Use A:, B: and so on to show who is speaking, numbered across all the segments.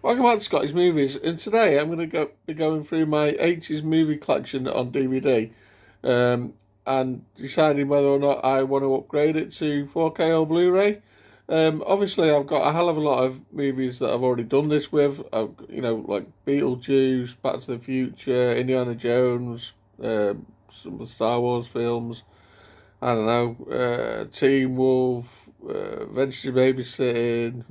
A: Welcome back to Scotty's Movies, and today I'm going to be going through my 80s movie collection on DVD and deciding whether or not I want to upgrade it to 4K or Blu-ray. Obviously, I've got a hell of a lot of movies that I've already done this with, like Beetlejuice, Back to the Future, Indiana Jones, some of the Star Wars films, I don't know, Teen Wolf, Venture Babysitting,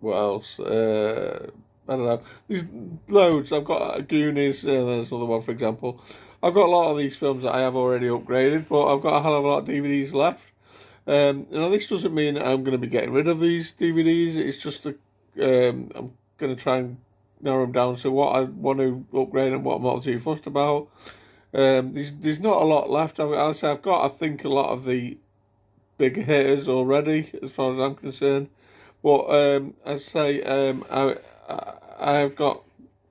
A: what else? I don't know. There's loads. I've got Goonies, there's another one, for example. I've got a lot of these films that I have already upgraded, but I've got a hell of a lot of DVDs left. This doesn't mean I'm going to be getting rid of these DVDs. It's just I'm going to try and narrow them down to what I want to upgrade and what I'm not too fussed about. There's not a lot left. I've got, I think, a lot of the big hitters already, as far as I'm concerned. But I've got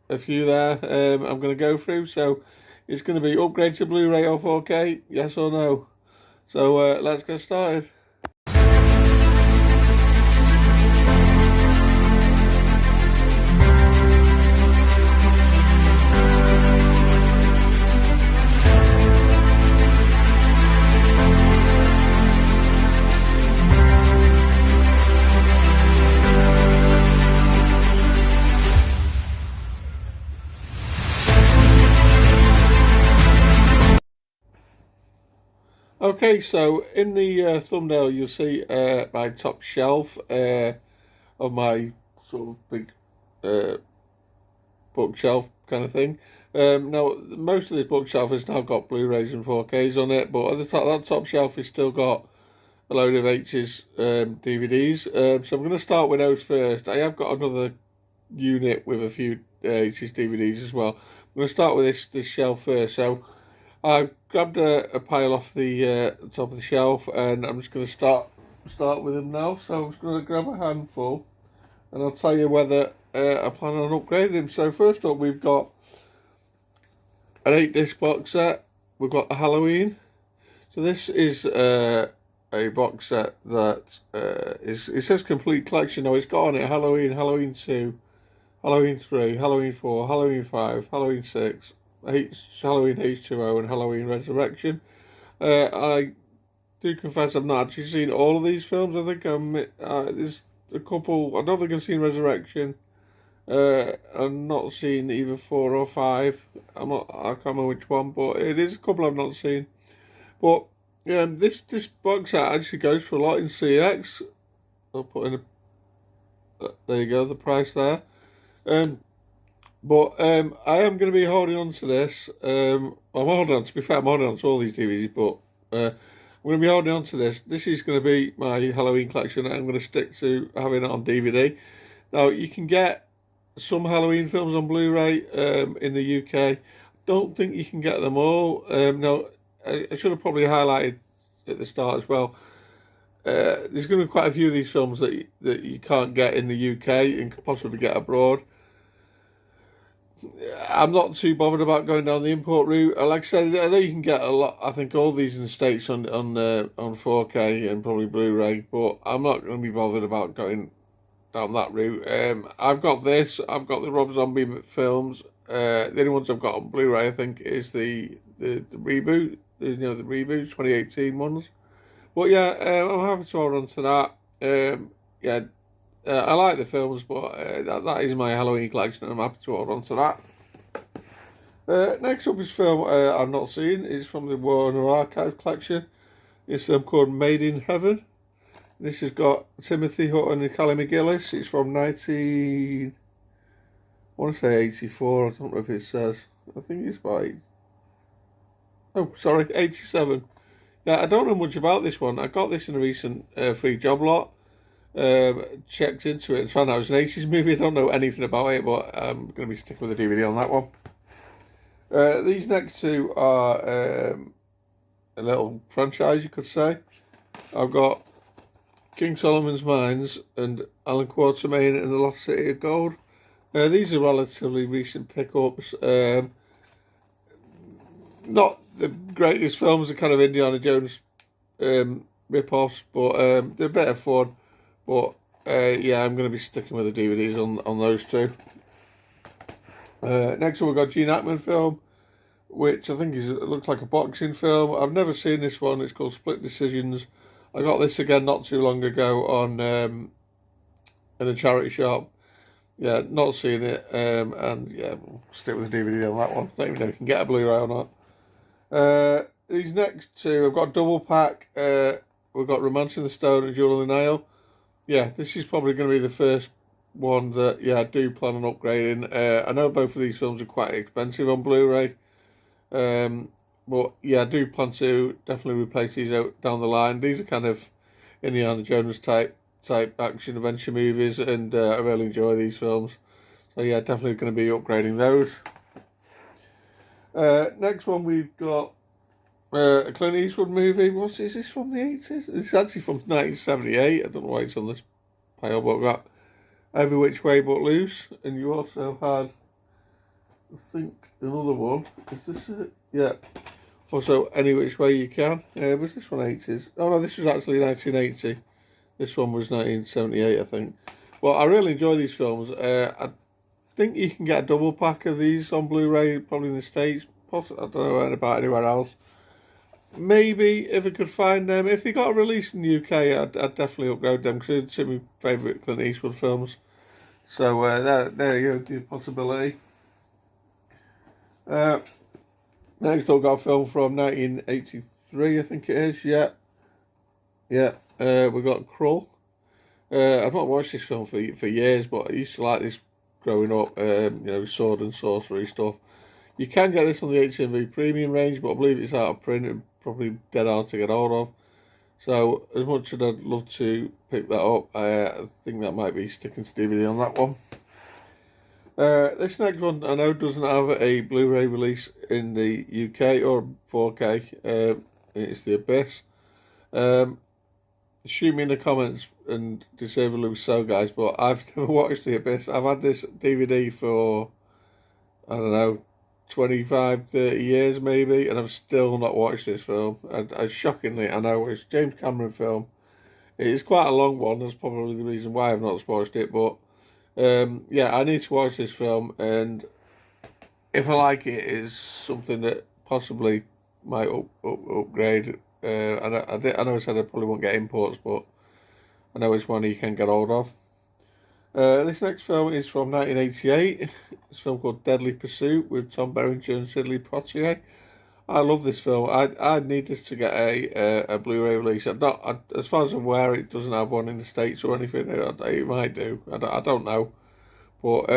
A: a few there I'm going to go through. So it's going to be upgrade to Blu-ray or 4K, yes or no. So let's get started. Okay, so in the thumbnail you'll see my top shelf of my sort of big bookshelf kind of thing. Now, most of this bookshelf has now got Blu-rays and 4Ks on it, but at the top, that top shelf has still got a load of 80s DVDs. So I'm going to start with those first. I have got another unit with a few 80s DVDs as well. I'm going to start with this shelf first. So I grabbed a pile off the top of the shelf, and I'm just going to start with them now. So I'm just going to grab a handful, and I'll tell you whether I plan on upgrading them. So first up, we've got an 8-disc box set. We've got a Halloween. So this is a box set that it says complete collection. Now it's got on it Halloween, Halloween 2, Halloween 3, Halloween 4, Halloween 5, Halloween 6. Halloween H2O and Halloween Resurrection. I do confess I've not actually seen all of these films. I think there's a couple. I don't think I've seen Resurrection. I've not seen either 4 or 5. I can't remember which one, but it is a couple I've not seen. But this box set actually goes for a lot in CX. I'll put in there you go, the price there. But I am going to be holding on to this. To be fair, I'm holding on to all these DVDs, but I'm going to be holding on to this. This is going to be my Halloween collection. I'm going to stick to having it on DVD. Now, you can get some Halloween films on Blu-ray in the UK. Don't think you can get them all. Now, I should have probably highlighted at the start as well. There's going to be quite a few of these films that you can't get in the UK and could possibly get abroad. I'm not too bothered about going down the import route. Like I said, I know you can get a lot. I think all these in the States on 4K and probably Blu-ray, but I'm not going to be bothered about going down that route. I've got this. I've got the Rob Zombie films. The only ones I've got on Blu-ray, I think, is the reboot. The reboot 2018 ones. But yeah, I'm happy to hold on to that. I like the films, but that is my Halloween collection, and I'm happy to hold on to that. Next up is film I've not seen. It's from the Warner Archive collection. It's called Made in Heaven. This has got Timothy Hutton and Callie McGillis. It's from 84. I don't know if it says. I think it's by... 87. Yeah, I don't know much about this one. I got this in a recent free job lot. Checked into it and found out it was an 80s movie. I don't know anything about it, but I'm going to be sticking with the DVD on that one. These next two are a little franchise, you could say. I've got King Solomon's Mines and Alan Quatermain and the Lost City of Gold. These are relatively recent pickups. Not the greatest films, are kind of Indiana Jones rip-offs, but they're a bit of fun. But yeah, I'm going to be sticking with the DVDs on those two. Next up, we've got Gene Hackman film, which I think it looks like a boxing film. I've never seen this one. It's called Split Decisions. I got this again not too long ago on in a charity shop. Yeah, not seen it, and yeah, we'll stick with the DVD on that one. Don't even know if you can get a Blu-ray or not. These next two, I've got a double pack. We've got Romancing the Stone and Jewel of the Nile. Yeah, this is probably going to be the first one that, yeah, I do plan on upgrading. I know both of these films are quite expensive on Blu-ray. But yeah, I do plan to definitely replace these out down the line. These are kind of Indiana Jones type action adventure movies, and I really enjoy these films. So yeah, definitely going to be upgrading those. Next one we've got a Clint Eastwood movie. Is this from the 80s? It's actually from 1978. I don't know why it's on this pile, but we've got Every Which Way But Loose, and you also had, I think, another one. Is this it? Yeah. Also, Any Which Way You Can. Was this one 80s? Oh no, this was actually 1980. This one was 1978, I think. Well, I really enjoy these films. I think you can get a double pack of these on Blu-ray, probably in the States. Possibly, I don't know about anywhere else. Maybe if I could find them. If they got released in the UK, I'd definitely upgrade them because it's my favourite Clint Eastwood films. So there you go, the possibility. Next I've got a film from 1983, I think it is. Yeah. We've got Krull. I've not watched this film for years, but I used to like this growing up. Sword and sorcery stuff. You can get this on the HMV Premium range, but I believe it's out of print and probably dead hard to get hold of. So as much as I'd love to pick that up, I think that might be sticking to DVD on that one. This next one I know doesn't have a Blu-ray release in the UK or 4K. It's The Abyss. Shoot me in the comments and disable so, guys, but I've never watched The Abyss. I've had this DVD for, I don't know, 25, 30 years maybe, and I've still not watched this film. And shockingly, I know it's a James Cameron film. It is quite a long one. That's probably the reason why I've not watched it. But yeah, I need to watch this film, and if I like it, it's something that possibly might upgrade. I know I said I probably won't get imports, but I know it's one you can get hold of. This next film is from 1988. It's a film called Deadly Pursuit with Tom Berenger and Sidney Poitier. I love this film. I need this to get a Blu-ray release. As far as I'm aware, it doesn't have one in the States or anything. It might do. I don't know. But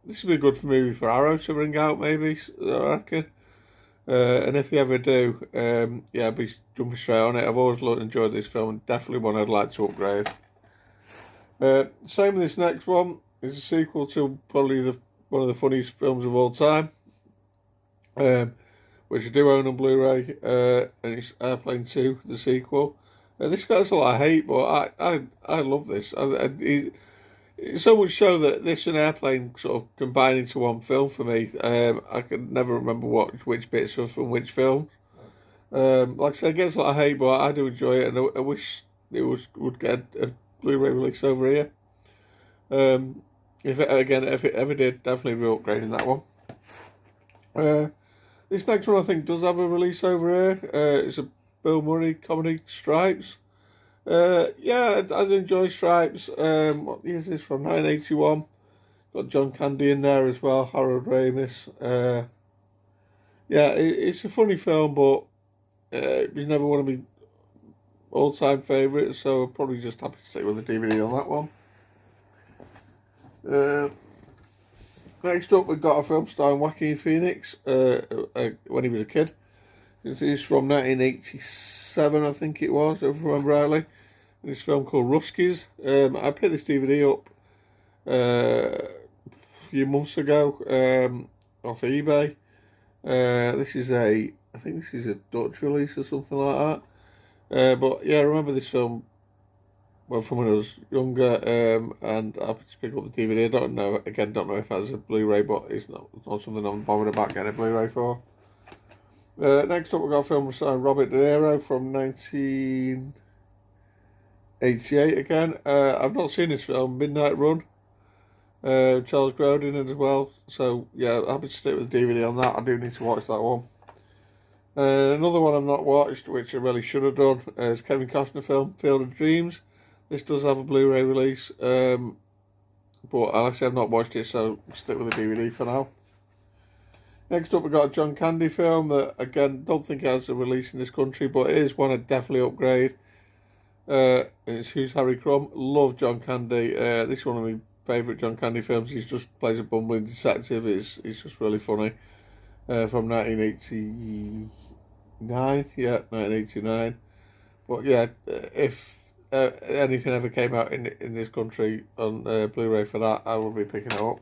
A: this would be a good movie for Arrow to bring out, maybe, I reckon. And if they ever do, yeah, I'll be jumping straight on it. I've always enjoyed this film. Definitely one I'd like to upgrade. Same with this next one. It's a sequel to probably one of the funniest films of all time, which I do own on Blu-ray, and it's Airplane 2, the sequel. This gets a lot of hate, but I love this. It's so much so that this and Airplane sort of combine into one film for me. I can never remember which bits are from which film. Like I said, it gets a lot of hate, but I do enjoy it, and I wish it would get a Blu-ray release over here. If it ever did, definitely be upgrading that one. This next one I think does have a release over here. It's a Bill Murray comedy, Stripes. Yeah, I enjoy Stripes. What year is this from? 1981. Got John Candy in there as well, Harold Ramis. Yeah, it's a funny film, but it's never one of my all-time favourites, so I'll probably just have to stick with the DVD on that one. Next up, we've got a film starring Joaquin Phoenix when he was a kid. This is from 1987, I think it was, if I remember rightly. This film called Ruskies. I picked this DVD up a few months ago off eBay. I think this is a Dutch release or something like that. But yeah, I remember this film from when I was younger, and I had to pick up the DVD. Don't know if it has a Blu-ray, but it's not something I'm bothered about getting a Blu-ray for. Next up, we've got a film starring Robert De Niro from 1988 again. I've not seen this film, Midnight Run. Charles Grodin in it as well. So yeah, happy to stick with the DVD on that. I do need to watch that one. Another one I've not watched, which I really should have done, is Kevin Costner film, Field of Dreams. This does have a Blu-ray release, but like I said, I've not watched it, so I'll stick with the DVD for now. Next up, we've got a John Candy film that, again, don't think has a release in this country, but it is one I'd definitely upgrade. It's Who's Harry Crumb. Love John Candy. This is one of my favourite John Candy films. He just plays a bumbling detective. He's just really funny. From 1989. Yeah, 1989. But yeah, if anything ever came out in this country on Blu-ray for that, I will be picking it up.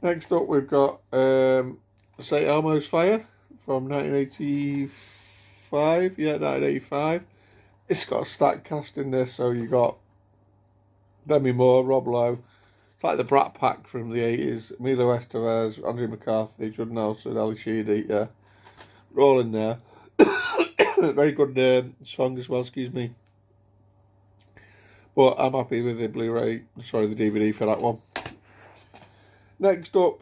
A: Next up, we've got St. Elmo's Fire from 1985. Yeah, 1985. It's got a stacked cast in this, so you got Demi Moore, Rob Lowe. It's like the Brat Pack from the 80s. Emilio Estevez, Andrew McCarthy, Judd Nelson, Ali Sheedy, yeah. We're all in there. Very good song as well, excuse me. But I'm happy with the Blu-ray, sorry, the DVD for that one. Next up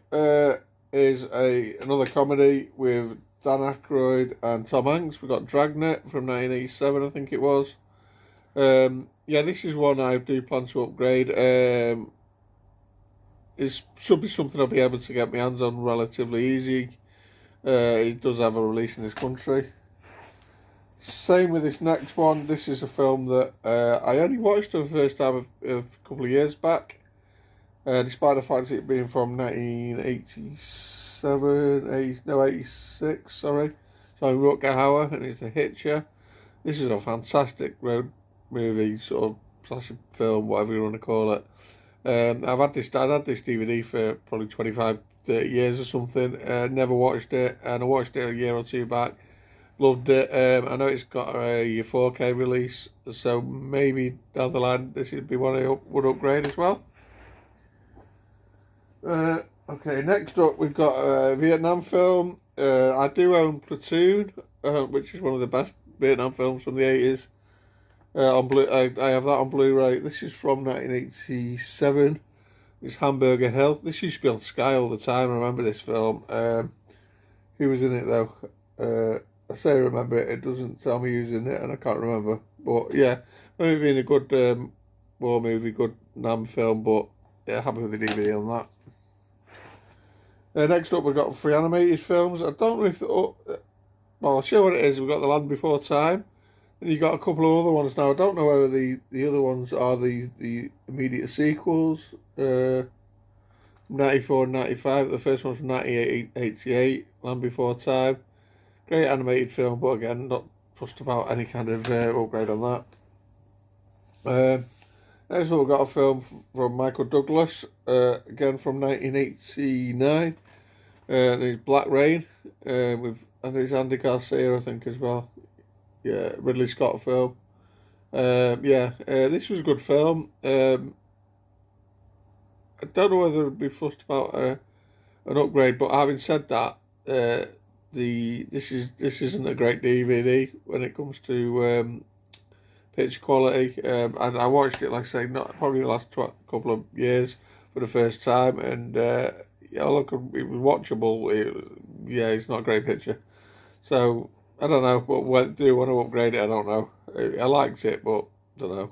A: is another comedy with Dan Aykroyd and Tom Hanks. We've got Dragnet from 1987, I think it was. Yeah, this is one I do plan to upgrade. It should be something I'll be able to get my hands on relatively easy. It does have a release in this country. Same with this next one. This is a film that I only watched for the first time a couple of years back. Despite the fact it being from 86, sorry. So Rutger Hauer, and it's The Hitcher. This is a fantastic road movie, sort of classic film, whatever you want to call it. I'd had this DVD for probably 25, 30 years or something. Never watched it, and I watched it a year or two back. Loved it. I know it's got a 4K release, so maybe down the line this would be one I would upgrade as well. Okay, next up we've got a Vietnam film. I do own Platoon, which is one of the best Vietnam films from the 80s. I have that on Blu-ray. This is from 1987. It's Hamburger Hill. This used to be on Sky all the time. I remember this film. Who was in it though? I say I remember it. It doesn't tell me who's in it, and I can't remember. But yeah, maybe being a good war movie, good Nam film. But yeah, happy with the DVD on that. Next up, we've got 3 animated films. I don't know if well, I'll show you what it is. We've got The Land Before Time. And you got a couple of other ones now. I don't know whether the other ones are the immediate sequels. 94 and 95. The first one's from 1988, Land Before Time. Great animated film, but again, not fussed about any kind of upgrade on that. Next up, we've got a film from Michael Douglas, again from 1989. And it's Black Rain, and it's Andy Garcia, I think, as well. Yeah, Ridley Scott film. This was a good film. I don't know whether I'd be fussed about an upgrade, but having said that, this isn't a great DVD when it comes to picture quality. And I watched it, like I say, not probably the last couple of years for the first time, and it was watchable. It's not a great picture, so. I don't know, but whether do you want to upgrade it, I don't know. I liked it, but I don't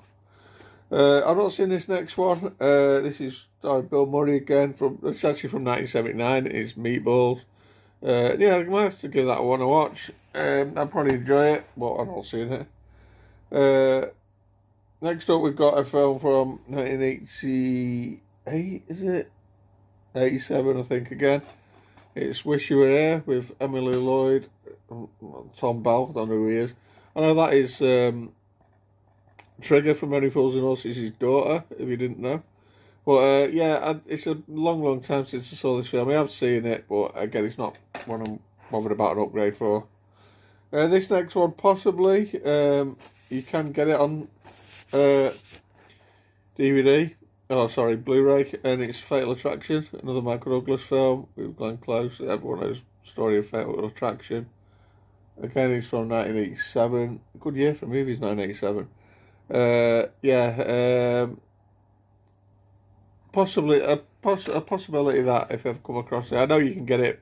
A: know. I've not seen this next one. This is starring Bill Murray again. It's actually from 1979. It's Meatballs. Yeah, I might have to give that one a watch. I'd probably enjoy it, but I've not seen it. Next up, we've got a film from 1988, is it? 87, I think, again. It's Wish You Were Here with Emily Lloyd, Tom Bell, I don't know who he is. I know that is Trigger from Only Fools and Horses, his daughter, if you didn't know. But it's a long time since I saw this film. I have seen it, but again, it's not one I'm bothered about an upgrade for. This next one, possibly, you can get it on DVD. Oh, sorry, Blu-ray, and it's Fatal Attraction, another Michael Douglas film with Glenn Close. Everyone knows the story of Fatal Attraction. Again, it's from 1987. Good year for movies, 1987. Yeah, possibly a possibility that if I've come across it, I know you can get it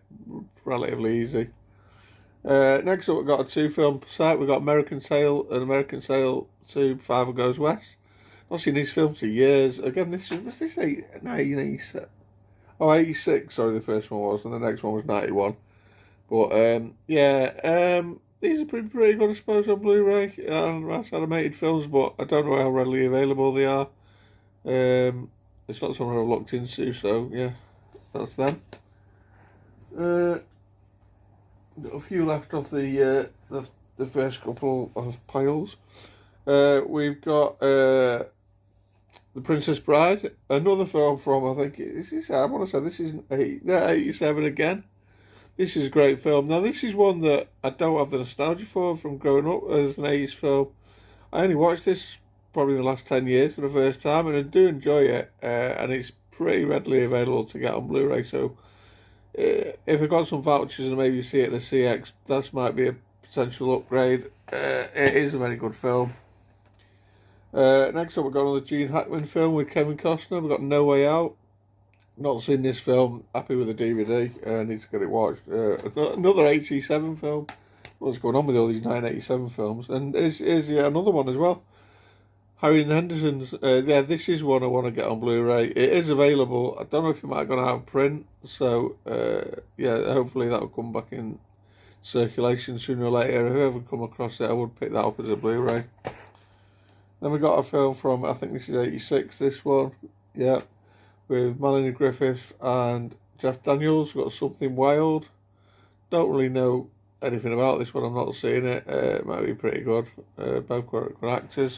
A: relatively easy. Next up, we've got a two-film set. We've got American Sail and American Sail 2: Father Goes West. Not seen these films for years. Again, this was this 1986? Oh, 86, sorry, the first one was, and the next one was 91. But, these are pretty good, I suppose, on Blu-ray and as animated films, but I don't know how readily available they are. It's not something I've looked into, so, yeah, that's them. Got a few left of the first couple of piles. We've got The Princess Bride, another film from, I think, I want to say this is 87 again. This is a great film. Now, this is one that I don't have the nostalgia from growing up as an 80s film. I only watched this probably the last 10 years for the first time, and I do enjoy it, and it's pretty readily available to get on Blu-ray, so if I got some vouchers and maybe see it in a CX, that might be a potential upgrade. It is a very good film. Next up, we've got another Gene Hackman film with Kevin Costner. We've got No Way Out. Not seen this film. Happy with the DVD. Need to get it watched. Another 87 film. What's going on with all these 987 films? And here's another one as well. Harry and Henderson's. This is one I want to get on Blu-ray. It is available. I don't know if it might have gone out of print. So, hopefully that will come back in circulation sooner or later. If I ever come across it, I would pick that up as a Blu-ray. Then we got a film from, I think this is 86, this one. Yeah. With Melanie Griffith and Jeff Daniels. We've got Something Wild. Don't really know anything about this one. I'm not seeing it. It might be pretty good. Both good actors.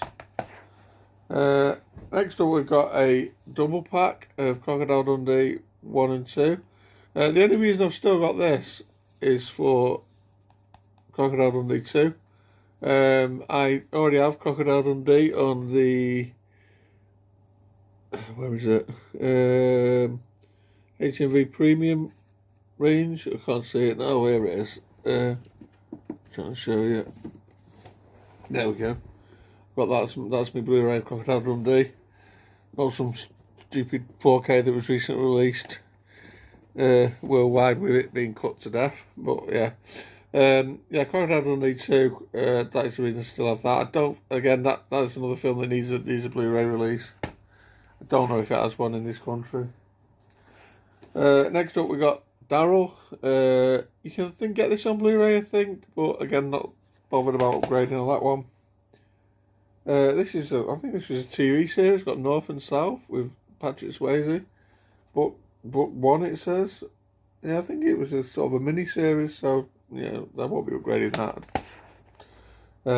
A: Next up, we've got a double pack of Crocodile Dundee 1 and 2. The only reason I've still got this is for Crocodile Dundee 2. I already have Crocodile Dundee on the... Where is it? HMV Premium range. I can't see it now. Where it is. Trying to show you. There we go. Got that's my Blu-ray Crocodile Dundee. Not some stupid 4K that was recently released worldwide with it being cut to death. But yeah. Crocodile Dundee 2. That is the reason I still have that. I don't. Again, that's another film that needs a Blu-ray release. I don't know if it has one in this country. Next up, we got Daryl. You can get this on Blu-ray, I think, but again, not bothered about upgrading on that one. I think this was a TV series. Got North and South with Patrick Swayze. Book 1, it says. Yeah, I think it was a sort of a mini series, so yeah, I won't be upgrading that.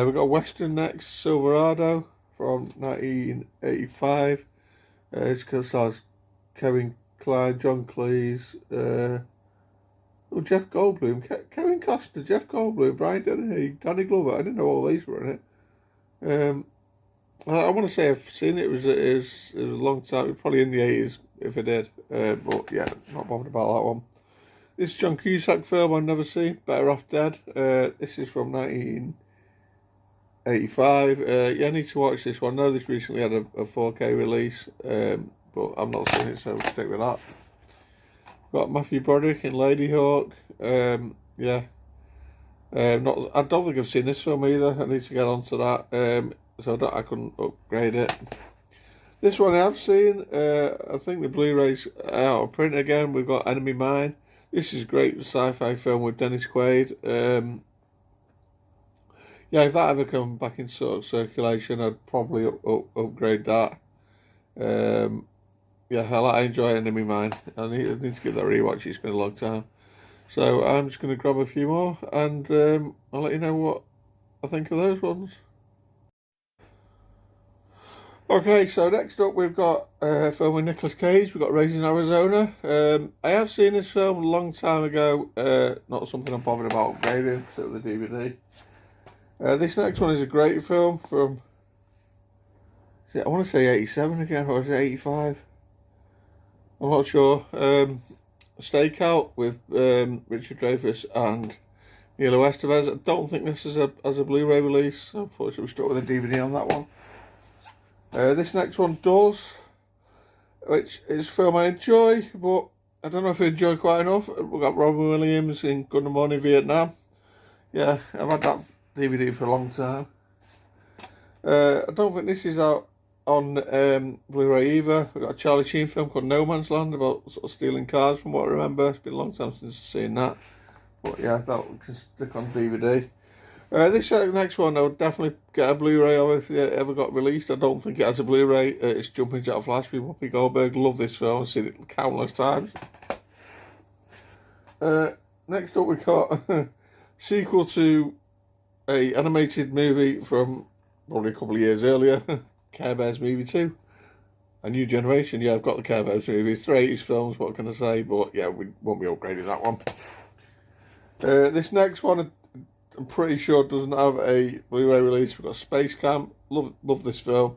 A: We've got Western next, Silverado from 1985. It's stars Kevin Kline, John Cleese, Jeff Goldblum, Kevin Costner, Jeff Goldblum, Brian Dennehy, Danny Glover. I didn't know all these were in it. I want to say I've seen it. It was a long time, probably in the 80s if I did. But yeah, not bothered about that one. This John Cusack film I've never seen, Better Off Dead. This is from 1985. I need to watch this one. I know this recently had a 4K release, but I'm not seeing it, so stick with that. Got Matthew Broderick in Lady Hawk. I don't think I've seen this film either. I need to get onto that. So I couldn't upgrade it. This one I have seen. I think the Blu-ray's out of print again. We've got Enemy Mine. This is a great sci-fi film with Dennis Quaid. If that ever come back in sort of circulation, I'd probably upgrade that. I enjoy Enemy Mine. I need to give that a rewatch. It's been a long time. So I'm just going to grab a few more, and I'll let you know what I think of those ones. Okay, so next up we've got a film with Nicolas Cage. We've got Raising Arizona. I have seen this film a long time ago. Not something I'm bothered about upgrading to the DVD. This next one is a great film from, I want to say 87 again, or is it 85? I'm not sure. Stakeout with Richard Dreyfuss and Emilio Estevez. I don't think this is a Blu-ray release. Unfortunately, we stuck with a DVD on that one. This next one does, which is a film I enjoy, but I don't know if I enjoy quite enough. We've got Robin Williams in Good Morning Vietnam. Yeah, I've had that DVD for a long time. I don't think this is out on Blu-ray either. We've got a Charlie Sheen film called No Man's Land about sort of stealing cars, from what I remember. It's been a long time since I've seen that. But yeah, that can stick on DVD. This next one, I would definitely get a Blu-ray of if it ever got released. I don't think it has a Blu-ray. It's Jumping Jack Flash with Whoopi Goldberg. Love this film. I've seen it countless times. Next up, we got sequel to a animated movie from probably a couple of years earlier, Care Bears Movie 2. A New Generation. Yeah, I've got the Care Bears movie. 3 80s films, what can I say? But yeah, we won't be upgrading that one. This next one, I'm pretty sure doesn't have a Blu-ray release. We've got Space Camp. Love this film.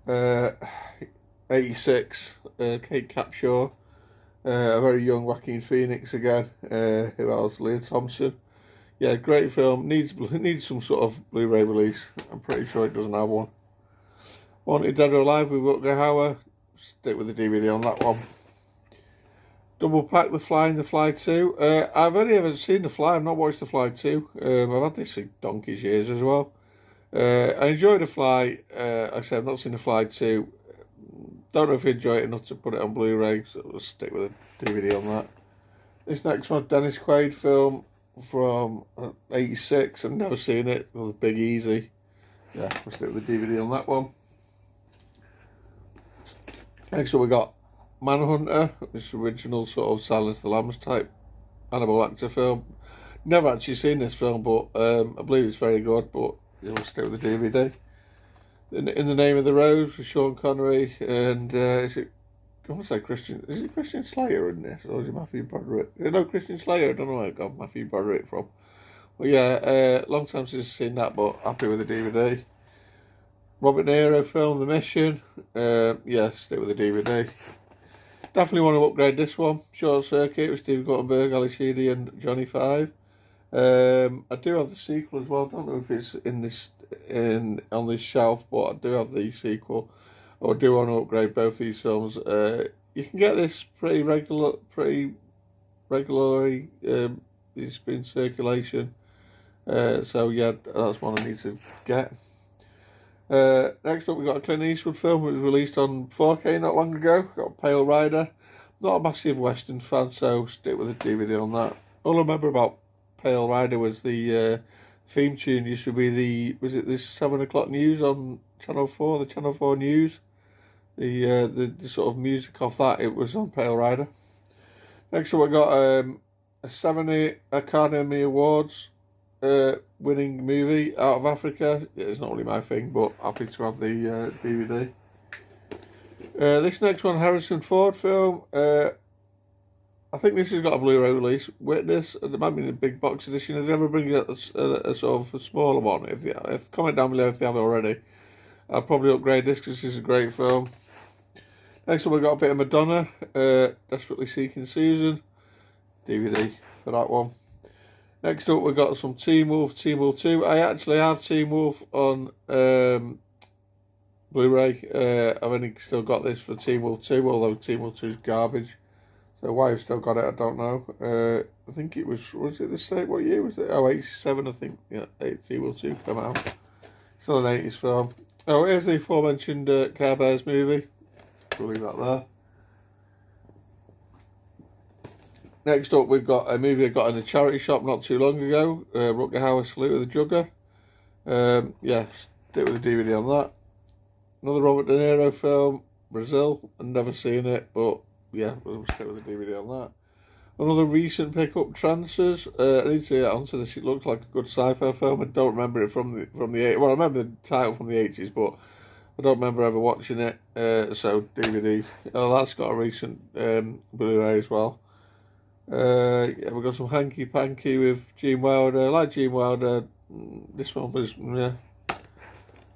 A: 86. Kate Capshaw. A very young Joaquin Phoenix again. Who else? Leah Thompson. Yeah, great film. Needs some sort of Blu-ray release. I'm pretty sure it doesn't have one. Wanted Dead or Alive with Rutger Hauer. Stick with the DVD on that one. Double pack The Fly and The Fly 2. I've only ever seen The Fly. I've not watched The Fly 2. I've had this for donkey's years as well. I enjoy The Fly. Like I said, I've not seen The Fly 2. Don't know if I enjoy it enough to put it on Blu-ray, so we'll stick with the DVD on that. This next one, Dennis Quaid film from 86. I've never seen it. It was Big Easy. Yeah, we'll stick with the DVD on that one. Next up we got Manhunter, this original sort of Silence of the Lambs type Hannibal Lecter film. Never actually seen this film, but I believe it's very good, but we'll stick with the DVD. In the Name of the Rose with Sean Connery, and is it Christian Slater in this, or is it Matthew Broderick? No, Christian Slater, I don't know where I got Matthew Broderick from. But yeah, long time since I've seen that, but happy with the DVD. Robert De Niro film, The Mission. Yeah, stick with the DVD. Definitely want to upgrade this one. Short Circuit with Steve Guttenberg, Ali Sheedy and Johnny Five. I do have the sequel as well. I don't know if it's on this shelf, but I do have the sequel. I do want to upgrade both these films. You can get this pretty regularly. It's been in circulation. So yeah, that's one I need to get. Next up we got a Clint Eastwood film which was released on 4K not long ago. Got Pale Rider. Not a massive Western fan, so stick with the DVD on that. All I remember about Pale Rider was the theme tune used to be was it this 7 o'clock news on Channel 4, the Channel 4 news? The sort of music off that, it was on Pale Rider. Next up we got a 7 Academy Awards winning movie out of Africa. It's not really my thing, but happy to have the DVD. This next one, Harrison Ford film. I think this has got a Blu-ray release. Witness. There might be in a big box edition. If they ever bring a sort of a smaller one, if comment down below if they have it already. I'll probably upgrade this because this is a great film. Next one, we got a bit of Madonna. Desperately Seeking Susan. DVD for that one. Next up, we've got some Teen Wolf 2. I actually have Teen Wolf on Blu-ray. I've only still got this for Teen Wolf 2, although Teen Wolf 2 is garbage. So why I've still got it, I don't know. I think it was it the same? What year was it? Oh, 87, I think. Yeah, Teen Wolf 2 came out. Still an 80s film. Oh, here's the aforementioned Care Bears movie. We'll leave that there. Next up, we've got a movie I got in a charity shop not too long ago. Rutger Hauer, Salute of the Jugger. Yeah, stick with the DVD on that. Another Robert De Niro film, Brazil. I've never seen it, but yeah, we'll stick with the DVD on that. Another recent pickup, Trancers. I need to get onto this. It looks like a good sci-fi film. I don't remember it from the 80s. Well, I remember the title from the 80s, but I don't remember ever watching it. So DVD. Oh, that's got a recent Blu-ray as well. Yeah, we've got some Hanky Panky with Gene Wilder. I like Gene Wilder. This one was, yeah.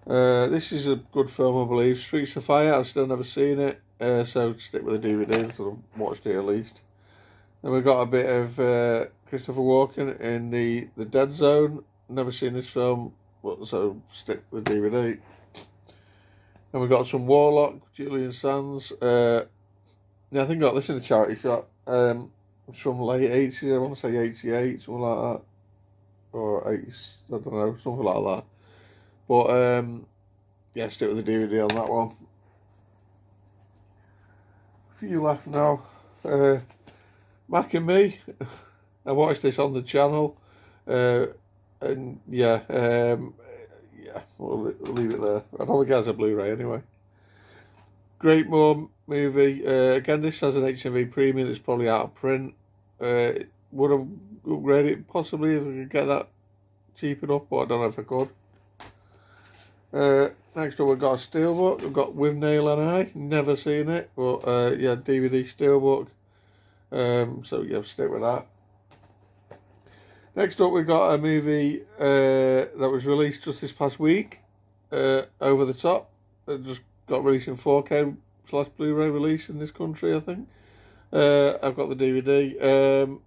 A: This is a good film, I believe. Streets of Fire, I've still never seen it. So stick with the DVD until I've watched it at least. Then we've got a bit of Christopher Walken in the Dead Zone. Never seen this film, so stick with the DVD. And we got some Warlock, Julian Sands. Yeah, I think I got this in a charity shop. From late 80s, I want to say 88, something like that. Or 80s, I don't know, something like that. But, yeah, stick with the DVD on that one. A few left now. Mac and Me. I watched this on the channel. And yeah, yeah, we'll leave it there. I don't think it has a Blu-ray anyway. Great Mum movie. Again, this has an HMV premium that's probably out of print. Would have upgraded it possibly if I could get that cheap enough, but I don't know if I could. Next up, we've got a Steelbook. We've got With Nail and I. Never seen it, but yeah, DVD Steelbook. So yeah, stick with that. Next up, we've got a movie that was released just this past week. Over the Top. It just got released in 4K / Blu-ray release in this country, I think. I've got the DVD.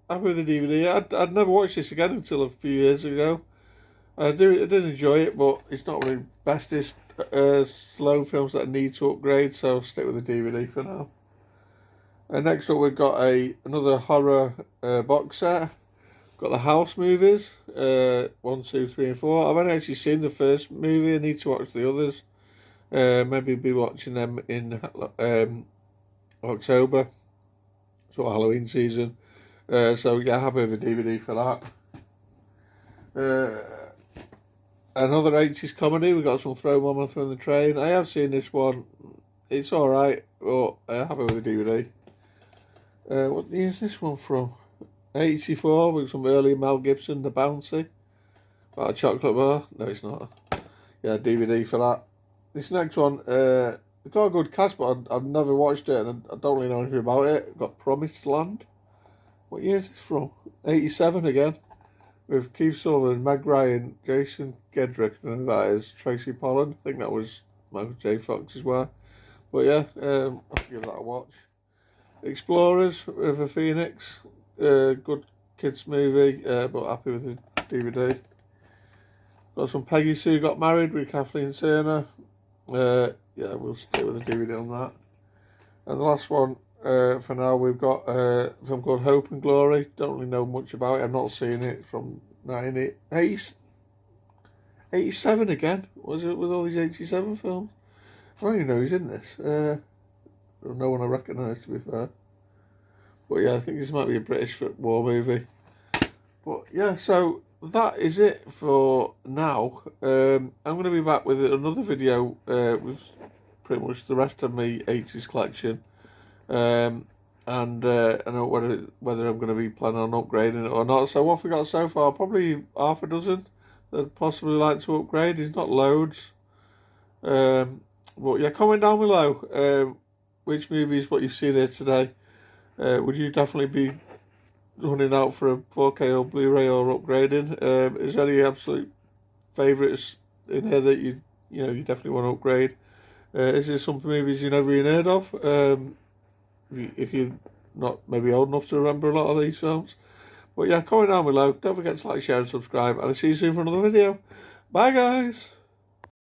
A: Happy with the DVD. I'd never watched this again until a few years ago. I did enjoy it, but it's not really bestest slow films that I need to upgrade, so I'll stick with the DVD for now. Next up, we've got another horror box set. Got the House movies, 1, 2, 3, and 4. I've only actually seen the first movie. I need to watch the others. Maybe be watching them in October, sort of Halloween season. So yeah, happy with the DVD for that. Another 80s comedy. We got some Throw Mama Through the Train. I have seen this one. It's all right, but happy with the DVD. What year is this one from? 84 with some early Mel Gibson, The Bounty. About a chocolate bar. No, it's not. Yeah, DVD for that. This next one, it's got a good cast, but I've never watched it and I don't really know anything about it. I've got Promised Land. What year is this from? 87 again. With Keith Sullivan, Meg Ryan, Jason Gedrick, and that is Tracy Pollan. I think that was Michael J. Fox as well. But yeah, I'll give that a watch. Explorers, River Phoenix. Good kids movie, but happy with the DVD. Got some Peggy Sue Got Married with Kathleen Turner. Yeah, we'll stick with the DVD on that. And the last one for now, we've got a film called Hope and Glory. Don't really know much about it. I've not seen it. From 1987 again. Was it with all these 87 films? I don't even know who's in this. No one I recognise, to be fair. But yeah, I think this might be a British war movie. But yeah, so that is it for now. I'm going to be back with another video with pretty much the rest of my 80s collection. And I know whether I'm going to be planning on upgrading it or not. So what have we got so far? Probably half a dozen that I'd possibly like to upgrade. It's not loads. But yeah, comment down below which movies what you've seen here today. Would you definitely be running out for a 4K or Blu-ray or upgrading? Is there any absolute favourites in here that you definitely want to upgrade? Is there some movies you never even heard of? If you're not maybe old enough to remember a lot of these films. But yeah, comment down below. Don't forget to like, share and subscribe. And I'll see you soon for another video. Bye guys!